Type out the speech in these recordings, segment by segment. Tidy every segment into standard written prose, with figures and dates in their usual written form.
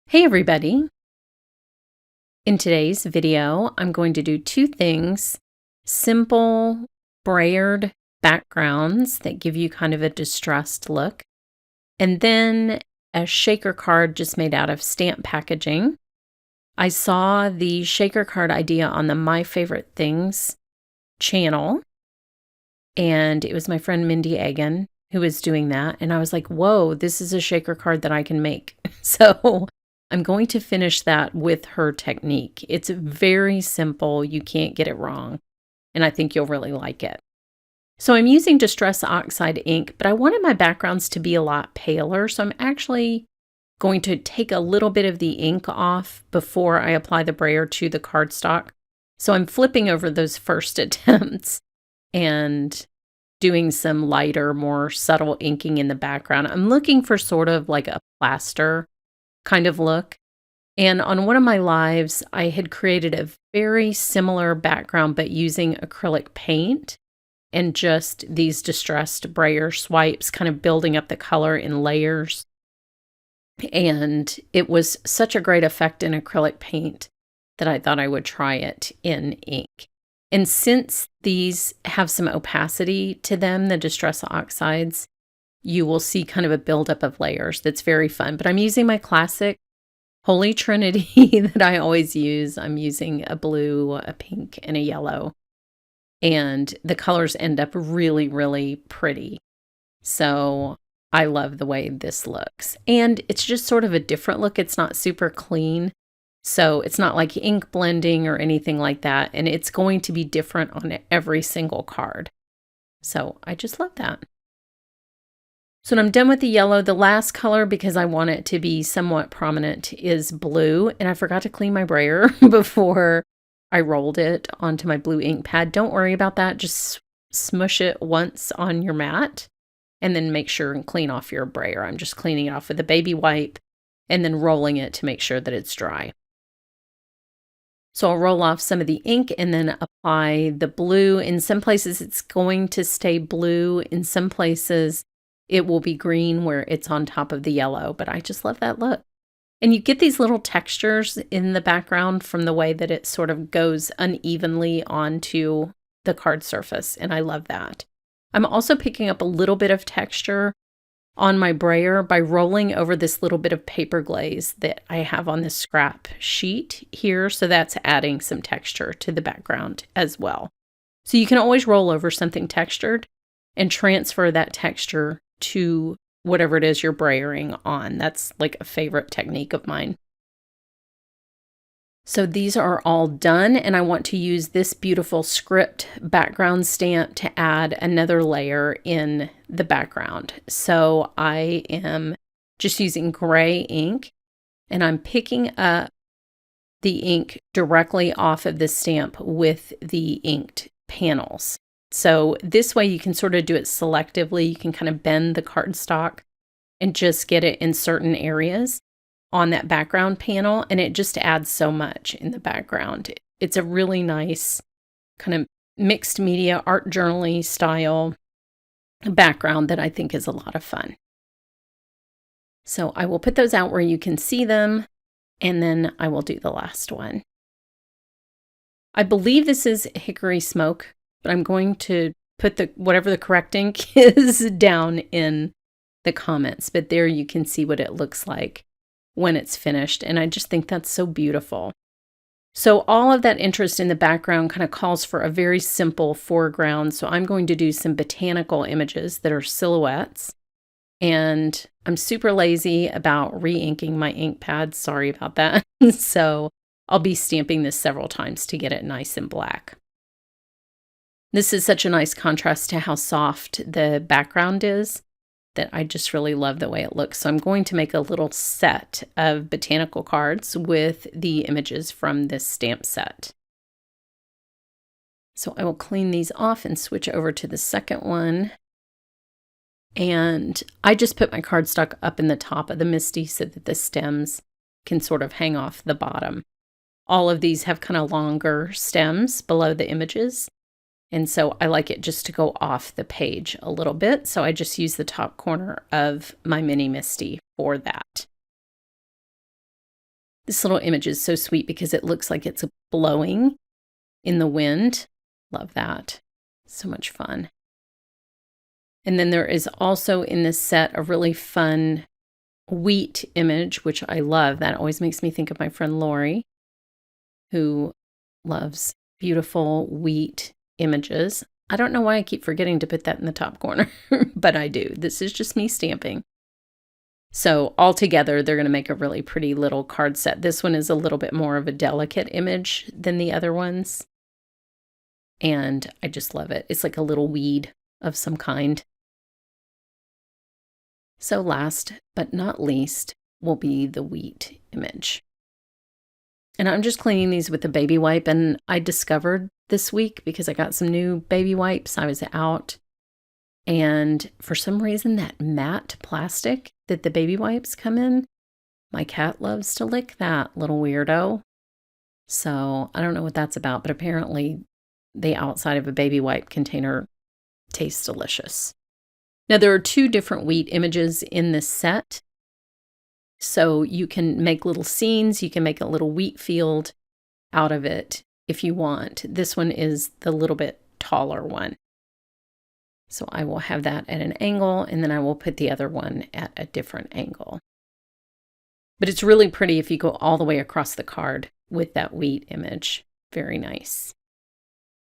Hey everybody! In today's video, I'm going to do two things. Simple brayered backgrounds that give you kind of a distressed look. And then a shaker card just made out of stamp packaging. I saw the shaker card idea on the My Favorite Things channel. And it was my friend Mindy Egan who was doing that. And I was like, whoa, this is a shaker card that I can make. So I'm going to finish that with her technique. It's very simple. You can't get it wrong. And I think you'll really like it. So I'm using Distress Oxide ink, but I wanted my backgrounds to be a lot paler. So I'm actually going to take a little bit of the ink off before I apply the brayer to the cardstock. So I'm flipping over those first attempts and doing some lighter, more subtle inking in the background. I'm looking for sort of like a plaster kind of look. And on one of my lives, I had created a very similar background, but using acrylic paint and just these distressed brayer swipes, kind of building up the color in layers. And it was such a great effect in acrylic paint that I thought I would try it in ink. And since these have some opacity to them, the Distress Oxides, you will see kind of a buildup of layers that's very fun. But I'm using my classic Holy Trinity that I always use. I'm using a blue, a pink, and a yellow. And the colors end up really, really pretty. So I love the way this looks. And it's just sort of a different look. It's not super clean. So it's not like ink blending or anything like that. And it's going to be different on every single card. So I just love that. So when I'm done with the yellow, the last color, because I want it to be somewhat prominent, is blue. And I forgot to clean my brayer before I rolled it onto my blue ink pad. Don't worry about that. Just smush it once on your mat and then make sure and clean off your brayer. I'm just cleaning it off with a baby wipe and then rolling it to make sure that it's dry. So I'll roll off some of the ink and then apply the blue. In some places, it's going to stay blue. In some places, it will be green where it's on top of the yellow, but I just love that look. And you get these little textures in the background from the way that it sort of goes unevenly onto the card surface, and I love that. I'm also picking up a little bit of texture on my brayer by rolling over this little bit of paper glaze that I have on this scrap sheet here, so that's adding some texture to the background as well. So you can always roll over something textured and transfer that texture to whatever it is you're brayering on. That's like a favorite technique of mine. So these are all done, and I want to use this beautiful script background stamp to add another layer in the background. So I am just using gray ink, and I'm picking up the ink directly off of the stamp with the inked panels. So this way you can sort of do it selectively. You can kind of bend the cardstock and just get it in certain areas on that background panel, and it just adds so much in the background. It's a really nice kind of mixed media, art journal-y style background that I think is a lot of fun. So I will put those out where you can see them, and then I will do the last one. I believe this is Hickory Smoke, but I'm going to put whatever the correct ink is down in the comments, but there you can see what it looks like when it's finished, and I just think that's so beautiful. So all of that interest in the background kind of calls for a very simple foreground, so I'm going to do some botanical images that are silhouettes, and I'm super lazy about re-inking my ink pad, sorry about that, so I'll be stamping this several times to get it nice and black. This is such a nice contrast to how soft the background is that I just really love the way it looks. So I'm going to make a little set of botanical cards with the images from this stamp set. So I will clean these off and switch over to the second one. And I just put my cardstock up in the top of the MISTI so that the stems can sort of hang off the bottom. All of these have kind of longer stems below the images. And so I like it just to go off the page a little bit. So I just use the top corner of my mini MISTI for that. This little image is so sweet because it looks like it's blowing in the wind. Love that. So much fun. And then there is also in this set a really fun wheat image, which I love. That always makes me think of my friend Lori, who loves beautiful wheat images. I don't know why I keep forgetting to put that in the top corner, but I do. This is just me stamping. So all together, they're going to make a really pretty little card set. This one is a little bit more of a delicate image than the other ones. And I just love it. It's like a little weed of some kind. So last but not least will be the wheat image. And I'm just cleaning these with a baby wipe. And I discovered this week, because I got some new baby wipes, I was out. And for some reason, that matte plastic that the baby wipes come in, my cat loves to lick that, little weirdo. So I don't know what that's about, but apparently the outside of a baby wipe container tastes delicious. Now, there are 2 different wheat images in this set. So you can make little scenes. You can make a little wheat field out of it if you want. This one is the little bit taller one. So I will have that at an angle, and then I will put the other one at a different angle. But it's really pretty if you go all the way across the card with that wheat image. Very nice.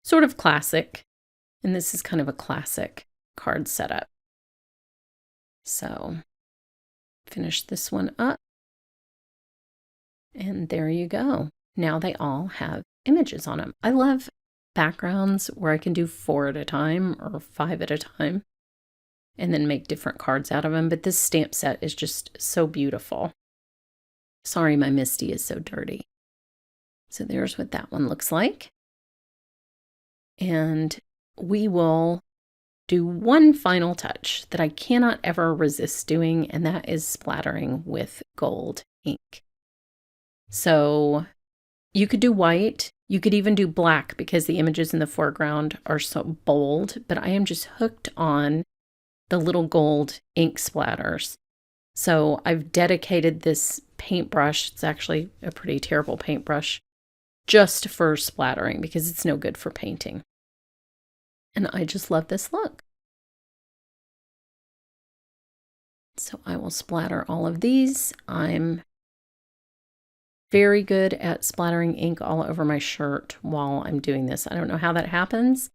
Sort of classic. And this is kind of a classic card setup. So finish this one up. And there you go. Now they all have images on them. I love backgrounds where I can do 4 at a time or 5 at a time and then make different cards out of them. But this stamp set is just so beautiful. Sorry, my Misty is so dirty. So there's what that one looks like. And we will do one final touch that I cannot ever resist doing, and that is splattering with gold ink. So you could do white, you could even do black because the images in the foreground are so bold, but I am just hooked on the little gold ink splatters. So I've dedicated this paintbrush, it's actually a pretty terrible paintbrush, just for splattering because it's no good for painting. And I just love this look. So I will splatter all of these. I'm very good at splattering ink all over my shirt while I'm doing this. I don't know how that happens,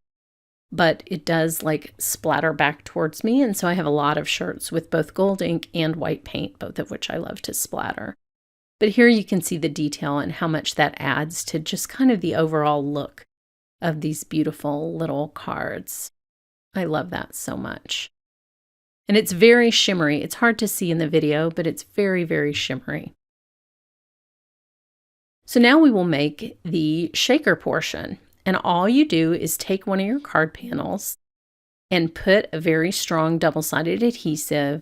but it does like splatter back towards me. And so I have a lot of shirts with both gold ink and white paint, both of which I love to splatter. But here you can see the detail and how much that adds to just kind of the overall look of these beautiful little cards. I love that so much. And it's very shimmery. It's hard to see in the video, but it's very, very shimmery. So now we will make the shaker portion. And all you do is take one of your card panels and put a very strong double-sided adhesive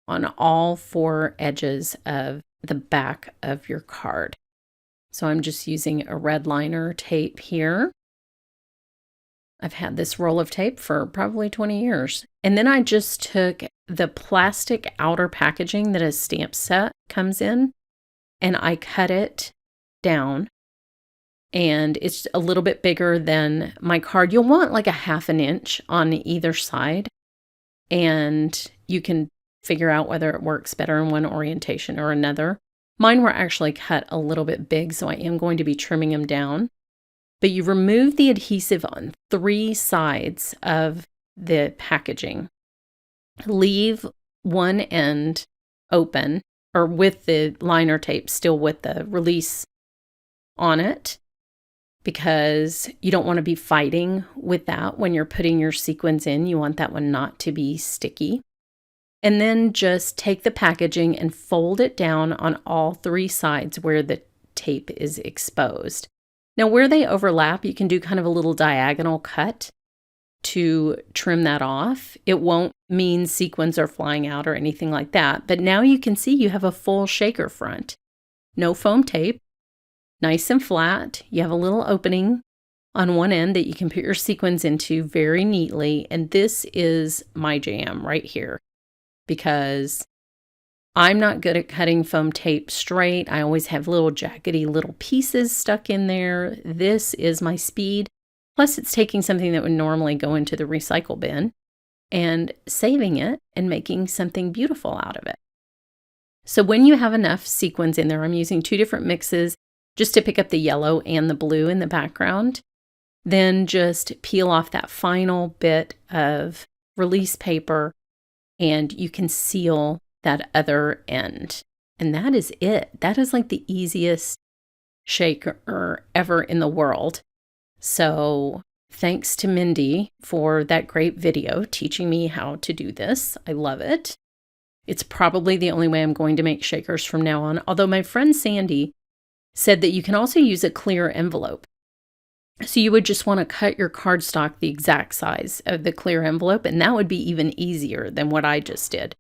on all 4 edges of the back of your card. So I'm just using a red liner tape here. I've had this roll of tape for probably 20 years. And then I just took the plastic outer packaging that a stamp set comes in, and I cut it down. And it's a little bit bigger than my card. You'll want like a 1/2 inch on either side. And you can figure out whether it works better in one orientation or another. Mine were actually cut a little bit big, so I am going to be trimming them down. But you remove the adhesive on 3 sides of the packaging. Leave one end open, or with the liner tape still with the release on it, because you don't want to be fighting with that when you're putting your sequins in. You want that one not to be sticky. And then just take the packaging and fold it down on all 3 sides where the tape is exposed. Now, where they overlap, you can do kind of a little diagonal cut to trim that off. It won't mean sequins are flying out or anything like that. But now you can see you have a full shaker front. No foam tape, nice and flat. You have a little opening on one end that you can put your sequins into very neatly. And this is my jam right here, because I'm not good at cutting foam tape straight. I always have little jaggedy little pieces stuck in there. This is my speed. Plus, it's taking something that would normally go into the recycle bin and saving it and making something beautiful out of it. So when you have enough sequins in there, I'm using 2 different mixes just to pick up the yellow and the blue in the background. Then just peel off that final bit of release paper and you can seal that other end. And that is it. That is like the easiest shaker ever in the world. So thanks to Mindy for that great video teaching me how to do this. I love it. It's probably the only way I'm going to make shakers from now on. Although my friend Sandy said that you can also use a clear envelope. So you would just want to cut your cardstock the exact size of the clear envelope, and that would be even easier than what I just did.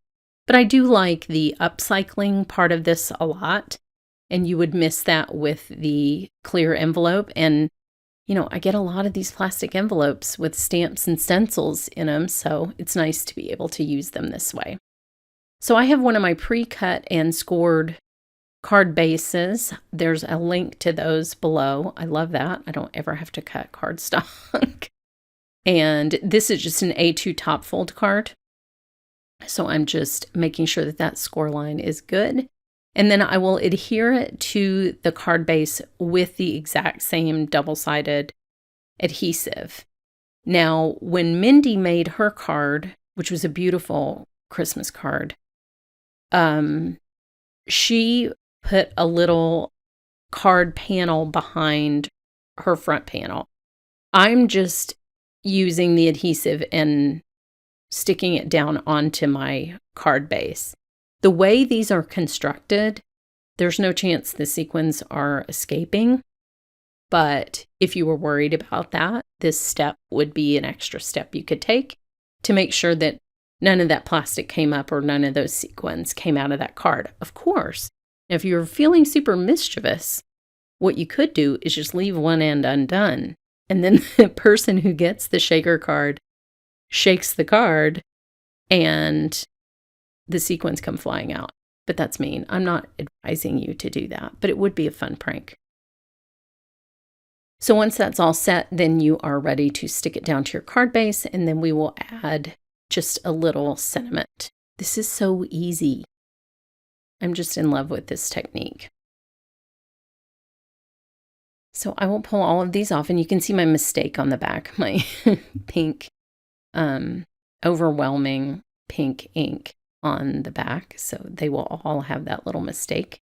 But I do like the upcycling part of this a lot, and you would miss that with the clear envelope. And, I get a lot of these plastic envelopes with stamps and stencils in them, so it's nice to be able to use them this way. So I have one of my pre-cut and scored card bases. There's a link to those below. I love that. I don't ever have to cut cardstock. And this is just an A2 top fold card. So I'm just making sure that that score line is good. And then I will adhere it to the card base with the exact same double-sided adhesive. Now, when Mindy made her card, which was a beautiful Christmas card, she put a little card panel behind her front panel. I'm just using the adhesive and sticking it down onto my card base. The way these are constructed, there's no chance the sequins are escaping. But if you were worried about that, this step would be an extra step you could take to make sure that none of that plastic came up or none of those sequins came out of that card. Of course, if you're feeling super mischievous, what you could do is just leave one end undone. And then the person who gets the shaker card shakes the card and the sequins come flying out. But that's mean. I'm not advising you to do that, but it would be a fun prank. So once that's all set, then you are ready to stick it down to your card base, and then we will add just a little sentiment. This is so easy. I'm just in love with this technique. So I will pull all of these off, and you can see my mistake on the back, my pink, overwhelming pink ink on the back. So they will all have that little mistake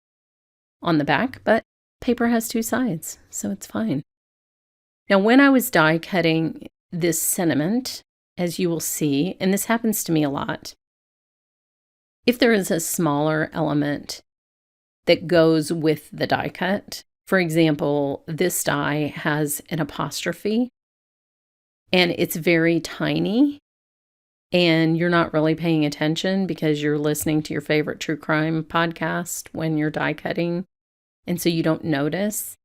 on the back, but paper has 2 sides, so it's fine. Now, when I was die cutting this sentiment, as you will see, and this happens to me a lot, if there is a smaller element that goes with the die cut, for example, this die has an apostrophe and it's very tiny and you're not really paying attention because you're listening to your favorite true crime podcast when you're die cutting, and so you don't notice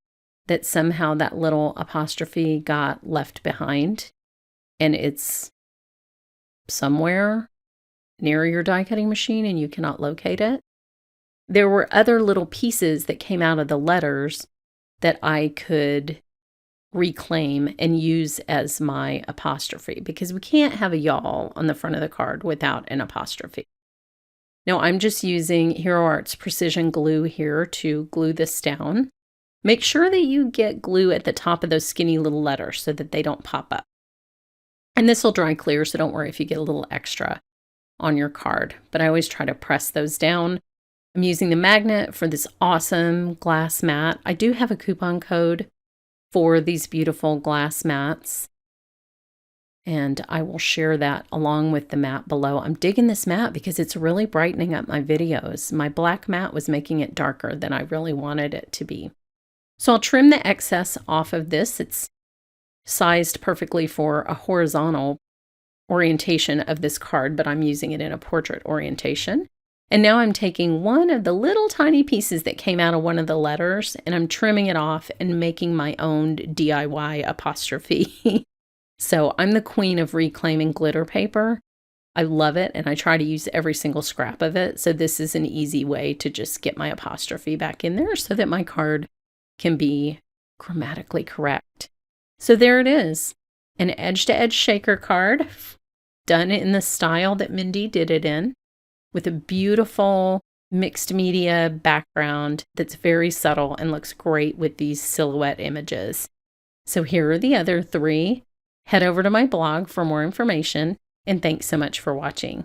that somehow that little apostrophe got left behind and it's somewhere near your die cutting machine and you cannot locate it. There were other little pieces that came out of the letters that I could reclaim and use as my apostrophe, because we can't have a y'all on the front of the card without an apostrophe. Now I'm just using Hero Arts Precision Glue here to glue this down. Make sure that you get glue at the top of those skinny little letters so that they don't pop up. And this will dry clear, so don't worry if you get a little extra on your card. But I always try to press those down. I'm using the magnet for this awesome glass mat. I do have a coupon code for these beautiful glass mats, and I will share that along with the mat below. I'm digging this mat because it's really brightening up my videos. My black mat was making it darker than I really wanted it to be. So I'll trim the excess off of this. It's sized perfectly for a horizontal orientation of this card, but I'm using it in a portrait orientation. And now I'm taking one of the little tiny pieces that came out of one of the letters and I'm trimming it off and making my own DIY apostrophe. So I'm the queen of reclaiming glitter paper. I love it, and I try to use every single scrap of it. So this is an easy way to just get my apostrophe back in there so that my card can be grammatically correct. So there it is, an edge-to-edge shaker card done in the style that Mindy did it in, with a beautiful mixed media background that's very subtle and looks great with these silhouette images. So here are the other 3. Head over to my blog for more information, and thanks so much for watching.